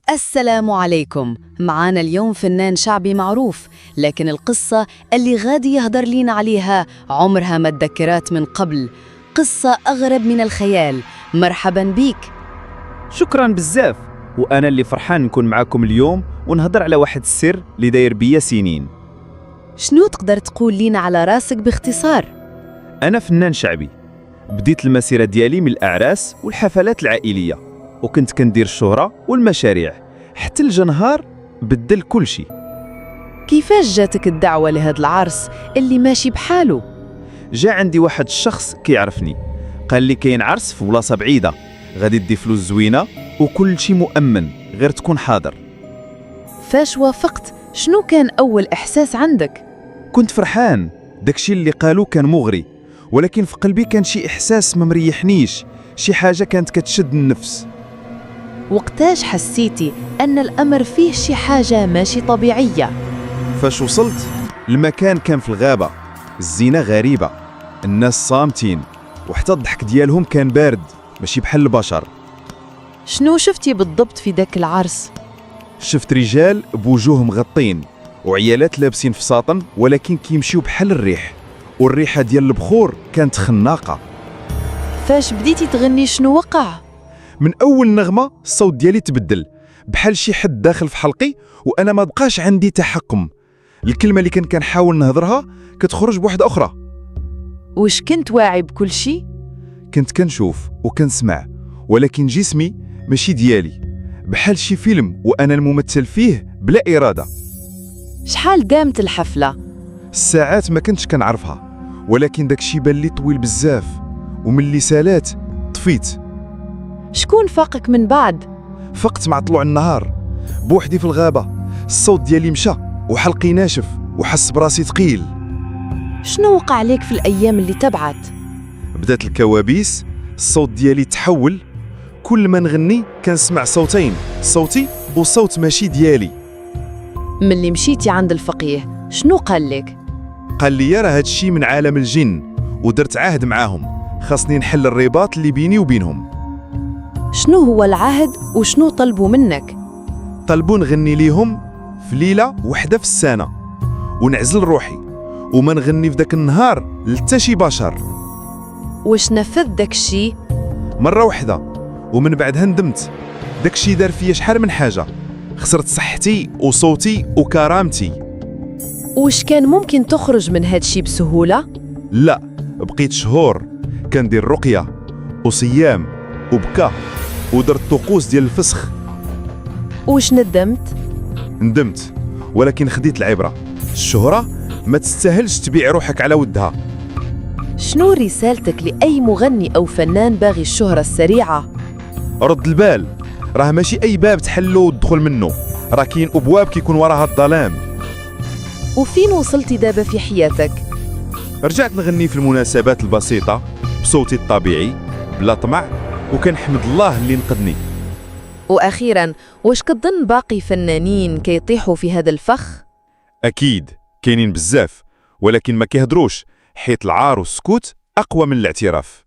السلام عليكم. معانا اليوم فنان شعبي معروف، لكن القصة اللي غادي يهدر لينا عليها عمرها ما تذكرات من قبل. قصة أغرب من الخيال. مرحبا بيك. شكرا بزاف، وأنا اللي فرحان نكون معاكم اليوم ونهضر على واحد السر اللي داير بيا سنين. شنو تقدر تقول لينا على راسك باختصار؟ أنا فنان شعبي، بديت المسيرة ديالي من الأعراس والحفلات العائلية، وكنت كندير الشهرة والمشاريع حتى الجنهار بدل كل شيء. كيفاش جاتك الدعوة لهذا العرس اللي ماشي بحاله؟ جاء عندي واحد الشخص كيعرفني، قال لي كاين عرس في بلاصة بعيدة، غادي دي فلوس زوينة وكل شيء مؤمن، غير تكون حاضر. فاش وافقت؟ شنو كان أول إحساس عندك؟ كنت فرحان، داكشي اللي قالوا كان مغري، ولكن في قلبي كان شي إحساس ما مريحنيش، شي حاجة كانت كتشد النفس. وقتاش حسيتي أن الأمر فيه شي حاجة ماشي طبيعية؟ فاش وصلت المكان كان في الغابة، الزينة غريبة، الناس صامتين، وحتى الضحك ديالهم كان بارد ماشي بحال البشر. شنو شفتي بالضبط في داك العرس؟ شفت رجال بوجوه مغطين وعيالات لابسين في ساطن ولكن كيمشيو بحال الريح، والريحة ديال البخور كانت خناقة. فاش بديتي تغني شنو وقع؟ من أول نغمة الصوت ديالي تبدل، بحال شي حد داخل في حلقي وأنا ما بقاش عندي تحكم. الكلمة اللي كنحاول نهضرها كتخرج بواحد أخرى. وش كنت واعي بكل شي؟ كنت كنشوف وكنسمع، ولكن جسمي ماشي ديالي، بحال شي فيلم وأنا الممثل فيه بلا إرادة. شحال دامت الحفلة؟ الساعات ما كنتش كنعرفها، ولكن داكشي بان لي طويل بزاف، ومن اللي سالات طفيت. شكون فاقك من بعد؟ فقت مع طلوع النهار بوحدي في الغابة، الصوت ديالي مشى وحلقي ناشف وحس براسي ثقيل. شنو وقع لك في الأيام اللي تبعت؟ بدات الكوابيس، الصوت ديالي تحول، كل ما نغني كنسمع صوتين، صوتي وصوت ماشي ديالي. ملي مشيتي عند الفقيه شنو قال لك؟ قال لي راه هادشي من عالم الجن، ودرت عهد معاهم، خاصني نحل الرباط اللي بيني وبينهم. شنو هو العهد وشنو طلبوا منك؟ طلبوا نغني ليهم في ليلة وحدة في السنة، ونعزل روحي وما نغني في داك النهار لتا شي بشر. وش نفذ داك الشي؟ مرة واحدة، ومن بعدها ندمت. داك الشي دار فيا شحال من حاجة، خسرت صحتي وصوتي وكرامتي. وش كان ممكن تخرج من هاد الشي بسهولة؟ لا، بقيت شهور كندير رقية وصيام وبكاء، ودرت طقوس ديال الفسخ. وش ندمت؟ ندمت، ولكن خديت العبرة. الشهرة ما تستاهلش تبيع روحك على ودها. شنو رسالتك لأي مغني أو فنان باغي الشهرة السريعة؟ رد البال، راه ماشي أي باب تحلو وتدخل منه، راه كاين أبواب كيكون وراها الظلام. وفين وصلتي دابا في حياتك؟ رجعت نغني في المناسبات البسيطة بصوتي الطبيعي بلا طمع، وكنحمد الله اللي نقذني. وأخيراً، واش كتظن باقي فنانين كيطيحوا في هذا الفخ؟ أكيد كاينين بزاف، ولكن ما كيهدروش، حيت العار والسكوت أقوى من الاعتراف.